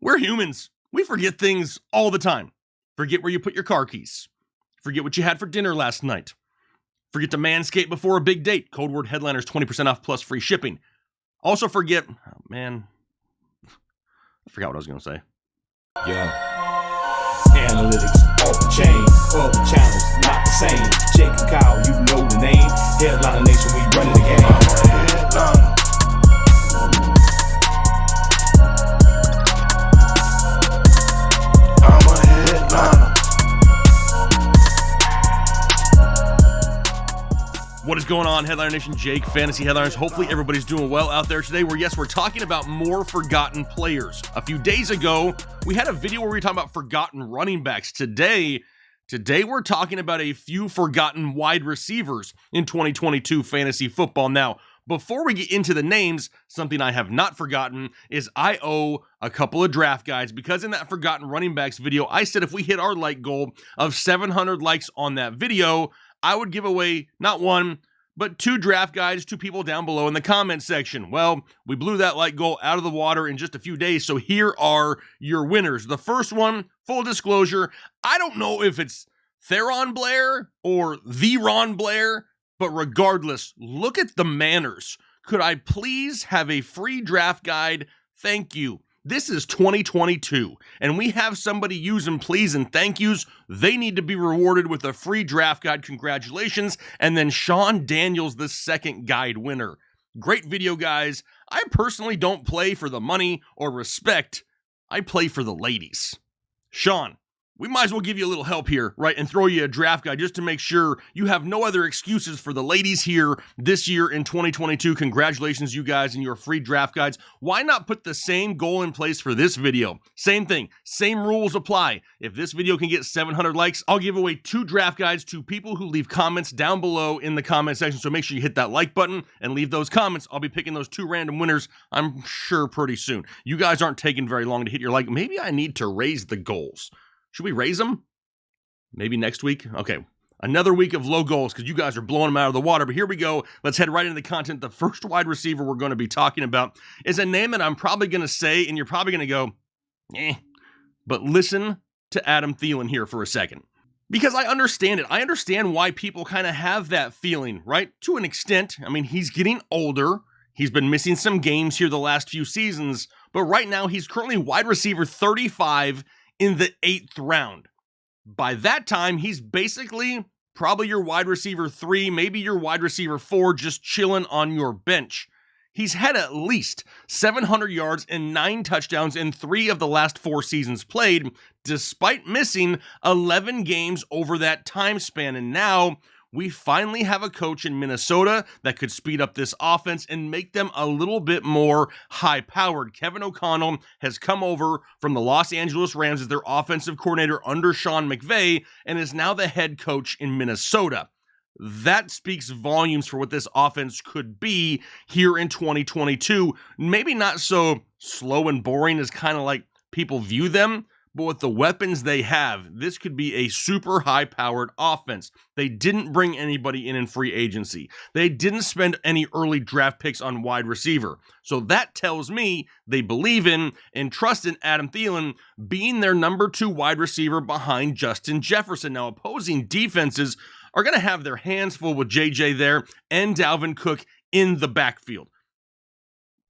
We're humans. We forget things all the time. Forget where you put your car keys. Forget what you had for dinner last night. Forget to manscape before a big date. Code word headliners, 20% off plus free shipping. Also forget, I forgot what I was going to say. Yeah. Analytics off the chain, all the channels not the same. Jake and Kyle, you know the name. Headliner Nation, we running the game. I'm a headliner. What is going on, Headliner Nation? Jake, Fantasy Headliners. Hopefully everybody's doing well out there today. We're talking about more forgotten players. A few days ago, we had a video where we were talking about forgotten running backs. Today we're talking about a few forgotten wide receivers in 2022 fantasy football. Now, before we get into the names, something I have not forgotten is I owe a couple of draft guides, because in that forgotten running backs video, I said if we hit our like goal of 700 likes on that video, I would give away not one, but two draft guides to people down below in the comment section. Well, we blew that like goal out of the water in just a few days, so here are your winners. The first one, full disclosure, I don't know if it's Theron Blair or the Ron Blair, but regardless, look at the manners. Could I please have a free draft guide? Thank you. This is 2022, and we have somebody using please and thank yous. They need to be rewarded with a free draft guide. Congratulations. And then Sean Daniels, the second guide winner. Great video, guys. I personally don't play for the money or respect. I play for the ladies. Sean, we might as well give you a little help here, right? And throw you a draft guide just to make sure you have no other excuses for the ladies here this year in 2022. Congratulations, you guys, and your free draft guides. Why not put the same goal in place for this video? Same thing, same rules apply. If this video can get 700 likes, I'll give away two draft guides to people who leave comments down below in the comment section. So make sure you hit that like button and leave those comments. I'll be picking those two random winners, I'm sure, pretty soon. You guys aren't taking very long to hit your like. Maybe I need to raise the goals. Should we raise them? Maybe next week? Okay, another week of low goals because you guys are blowing them out of the water. But here we go. Let's head right into the content. The first wide receiver we're going to be talking about is a name that I'm probably going to say, and you're probably going to go, eh. But listen to Adam Thielen here for a second. Because I understand it. I understand why people kind of have that feeling, right? To an extent. I mean, he's getting older. He's been missing some games here the last few seasons. But right now, he's currently wide receiver 35 in the 8th round. By that time, he's basically probably your wide receiver 3, maybe your wide receiver 4, just chilling on your bench. He's had at least 700 yards and 9 touchdowns in 3 of the last 4 seasons played, despite missing 11 games over that time span. And now we finally have a coach in Minnesota that could speed up this offense and make them a little bit more high-powered. Kevin O'Connell has come over from the Los Angeles Rams as their offensive coordinator under Sean McVay and is now the head coach in Minnesota. That speaks volumes for what this offense could be here in 2022. Maybe not so slow and boring as kind of like people view them, but with the weapons they have, this could be a super high-powered offense. They didn't bring anybody in free agency. They didn't spend any early draft picks on wide receiver. So that tells me they believe in and trust in Adam Thielen being their number 2 wide receiver behind Justin Jefferson. Now, opposing defenses are going to have their hands full with JJ there and Dalvin Cook in the backfield.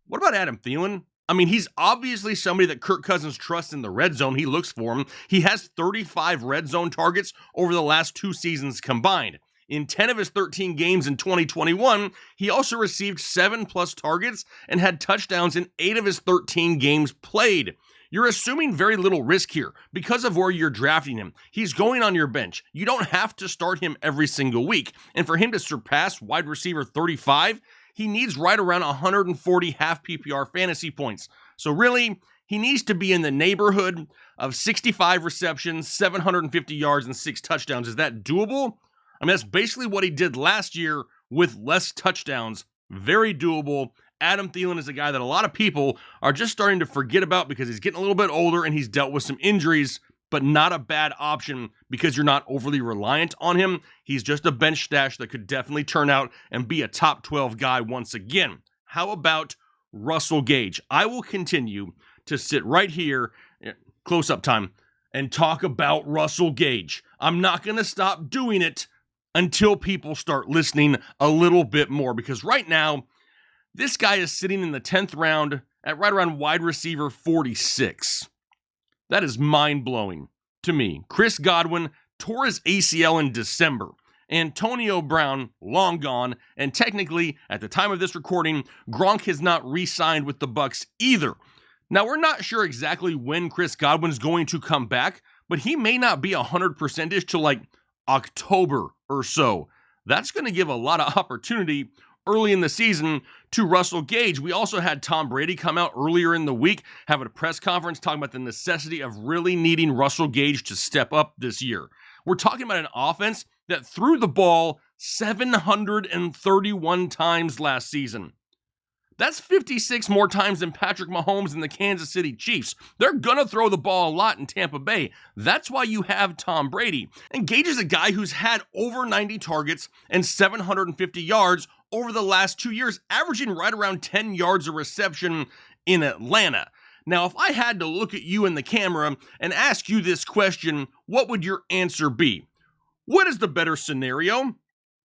What about Adam Thielen? I mean, he's obviously somebody that Kirk Cousins trusts in the red zone. He looks for him. He has 35 red zone targets over the last 2 seasons combined. In 10 of his 13 games in 2021, he also received 7+ targets and had touchdowns in 8 of his 13 games played. You're assuming very little risk here because of where you're drafting him. He's going on your bench. You don't have to start him every single week. And for him to surpass wide receiver 35, he needs right around 140 half PPR fantasy points. So really, he needs to be in the neighborhood of 65 receptions, 750 yards, and 6 touchdowns. Is that doable? I mean, that's basically what he did last year with less touchdowns. Very doable. Adam Thielen is a guy that a lot of people are just starting to forget about because he's getting a little bit older and he's dealt with some injuries, but not a bad option because you're not overly reliant on him. He's just a bench stash that could definitely turn out and be a top 12 guy once again. How about Russell Gage? I will continue to sit right here, close-up time, and talk about Russell Gage. I'm not going to stop doing it until people start listening a little bit more, because right now, this guy is sitting in the 10th round at right around wide receiver 46. That is mind-blowing to me. Chris Godwin tore his ACL in December. Antonio Brown, long gone, and technically, at the time of this recording, Gronk has not re-signed with the Bucs either. Now, we're not sure exactly when Chris Godwin's going to come back, but he may not be 100%ish till like October or so. That's going to give a lot of opportunity early in the season to Russell Gage. We also had Tom Brady come out earlier in the week, have a press conference talking about the necessity of really needing Russell Gage to step up this year. We're talking about an offense that threw the ball 731 times last season. That's 56 more times than Patrick Mahomes and the Kansas City Chiefs. They're going to throw the ball a lot in Tampa Bay. That's why you have Tom Brady. And Gage is a guy who's had over 90 targets and 750 yards over the last 2 years, averaging right around 10 yards a reception in Atlanta. Now, if I had to look at you in the camera and ask you this question, what would your answer be? What is the better scenario?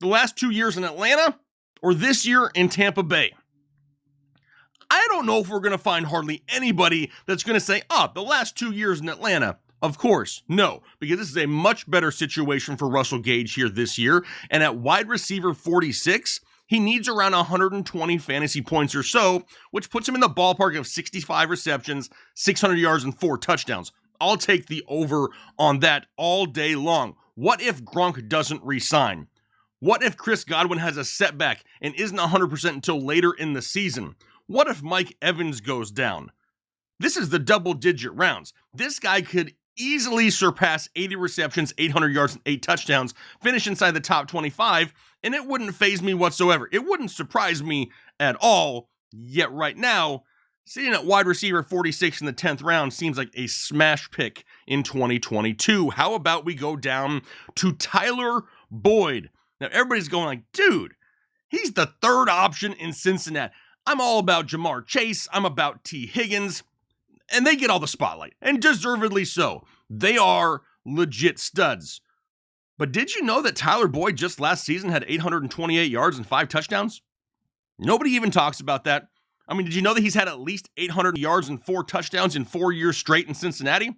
The last 2 years in Atlanta or this year in Tampa Bay? I don't know if we're going to find hardly anybody that's going to say, the last 2 years in Atlanta. Of course, no, because this is a much better situation for Russell Gage here this year. And at wide receiver 46, he needs around 120 fantasy points or so, which puts him in the ballpark of 65 receptions, 600 yards, and 4 touchdowns. I'll take the over on that all day long. What if Gronk doesn't re-sign? What if Chris Godwin has a setback and isn't 100% until later in the season? What if Mike Evans goes down? This is the double-digit rounds. This guy could easily surpass 80 receptions, 800 yards, and 8 touchdowns, finish inside the top 25, and it wouldn't faze me whatsoever. It wouldn't surprise me at all, yet right now, sitting at wide receiver 46 in the 10th round seems like a smash pick in 2022. How about we go down to Tyler Boyd? Now, everybody's going like, dude, he's the third option in Cincinnati. I'm all about Jamar Chase. I'm about T. Higgins. And they get all the spotlight, and deservedly so. They are legit studs. But did you know that Tyler Boyd just last season had 828 yards and 5 touchdowns? Nobody even talks about that. I mean, did you know that he's had at least 800 yards and 4 touchdowns in 4 years straight in Cincinnati?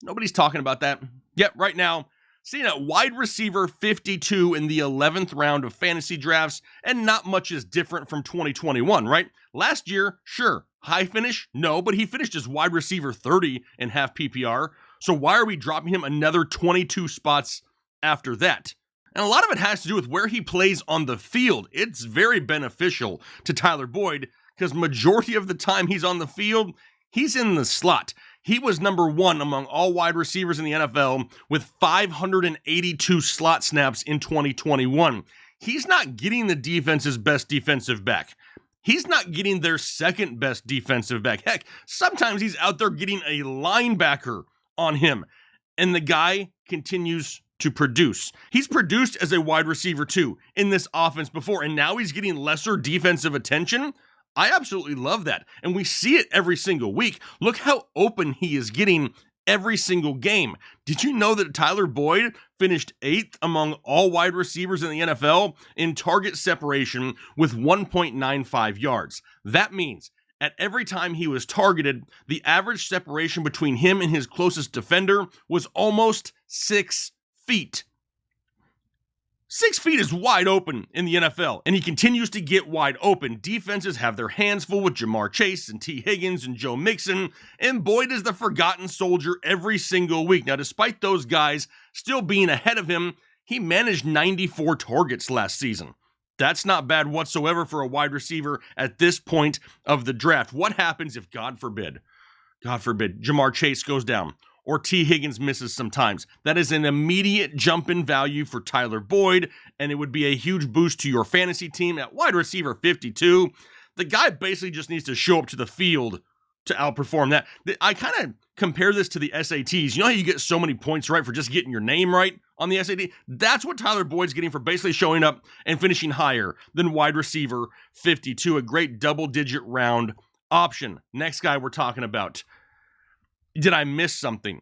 Nobody's talking about that. Yet, right now, seeing at wide receiver 52 in the 11th round of fantasy drafts, and not much is different from 2021, right? Last year, sure, high finish? No, but he finished as wide receiver 30 in half PPR, so why are we dropping him another 22 spots after that? And a lot of it has to do with where he plays on the field. It's very beneficial to Tyler Boyd, because majority of the time he's on the field, he's in the slot. He was number 1 among all wide receivers in the NFL with 582 slot snaps in 2021. He's not getting the defense's best defensive back. He's not getting their second best defensive back. Heck, sometimes he's out there getting a linebacker on him, and the guy continues to produce. He's produced as a wide receiver too in this offense before, and now he's getting lesser defensive attention. I absolutely love that. And we see it every single week. Look how open he is getting every single game. Did you know that Tyler Boyd finished 8th among all wide receivers in the NFL in target separation with 1.95 yards? That means at every time he was targeted, the average separation between him and his closest defender was almost 6 feet. 6 feet is wide open in the NFL, and he continues to get wide open. Defenses have their hands full with Jamar Chase and T. Higgins and Joe Mixon, and Boyd is the forgotten soldier every single week. Now, despite those guys still being ahead of him, he managed 94 targets last season. That's not bad whatsoever for a wide receiver at this point of the draft. What happens if, God forbid, Jamar Chase goes down, or T. Higgins misses some times? That is an immediate jump in value for Tyler Boyd, and it would be a huge boost to your fantasy team at wide receiver 52. The guy basically just needs to show up to the field to outperform that. I kind of compare this to the SATs. You know how you get so many points right for just getting your name right on the SAT? That's what Tyler Boyd's getting for basically showing up and finishing higher than wide receiver 52. A great double-digit round option. Next guy we're talking about. Did I miss something?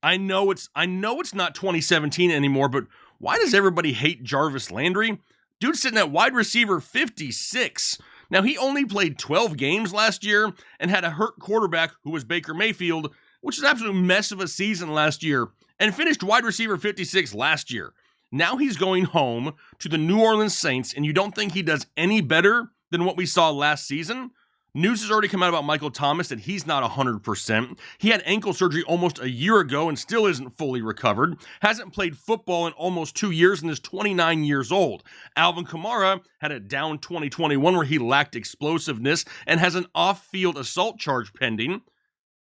I know it's not 2017 anymore, but why does everybody hate Jarvis Landry? Dude's sitting at wide receiver 56. Now, he only played 12 games last year and had a hurt quarterback who was Baker Mayfield, which is an absolute mess of a season last year, and finished wide receiver 56 last year. Now he's going home to the New Orleans Saints, and you don't think he does any better than what we saw last season? News has already come out about Michael Thomas that he's not 100%. He had ankle surgery almost a year ago and still isn't fully recovered. Hasn't played football in almost 2 years and is 29 years old. Alvin Kamara had a down 2021 where he lacked explosiveness and has an off-field assault charge pending.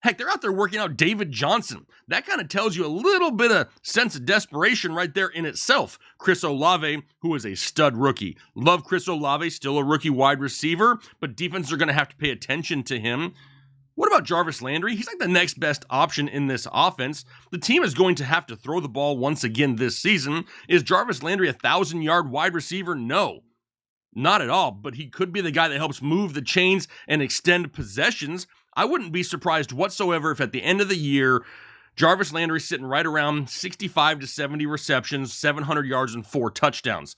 Heck, they're out there working out David Johnson. That kind of tells you a little bit of sense of desperation right there in itself. Chris Olave, who is a stud rookie. Love Chris Olave, still a rookie wide receiver, but defenses are going to have to pay attention to him. What about Jarvis Landry? He's like the next best option in this offense. The team is going to have to throw the ball once again this season. Is Jarvis Landry a 1,000-yard wide receiver? No. Not at all, but he could be the guy that helps move the chains and extend possessions. I wouldn't be surprised whatsoever if at the end of the year, Jarvis Landry's sitting right around 65 to 70 receptions, 700 yards, and 4 touchdowns.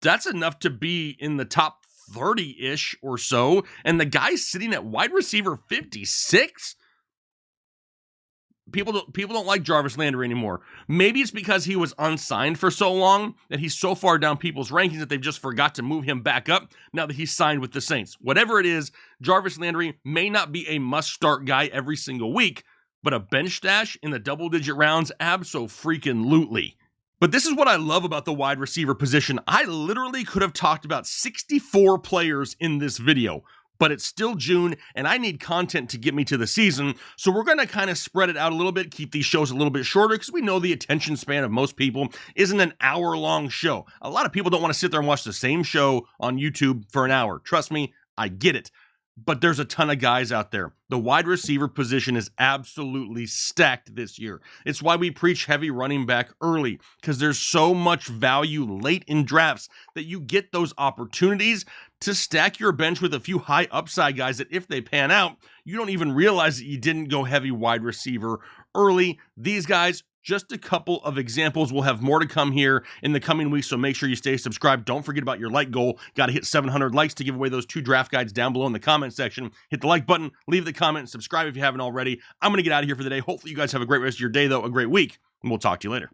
That's enough to be in the top 30-ish or so, and the guy's sitting at wide receiver 56? People don't like Jarvis Landry anymore. Maybe it's because he was unsigned for so long that he's so far down people's rankings that they've just forgot to move him back up now that he's signed with the Saints. Whatever it is, Jarvis Landry may not be a must-start guy every single week, but a bench stash in the double-digit rounds, abso-freaking-lutely. But this is what I love about the wide receiver position. I literally could have talked about 64 players in this video, but it's still June, and I need content to get me to the season, so we're going to kind of spread it out a little bit, keep these shows a little bit shorter, because we know the attention span of most people isn't an hour-long show. A lot of people don't want to sit there and watch the same show on YouTube for an hour. Trust me, I get it. But there's a ton of guys out there. The wide receiver position is absolutely stacked this year. It's why we preach heavy running back early, because there's so much value late in drafts that you get those opportunities to stack your bench with a few high upside guys that if they pan out, you don't even realize that you didn't go heavy wide receiver early. These guys, just a couple of examples. We'll have more to come here in the coming weeks, so make sure you stay subscribed. Don't forget about your like goal. Got to hit 700 likes to give away those 2 draft guides down below in the comment section. Hit the like button, leave the comment, and subscribe if you haven't already. I'm going to get out of here for the day. Hopefully you guys have a great rest of your day, though, a great week, and we'll talk to you later.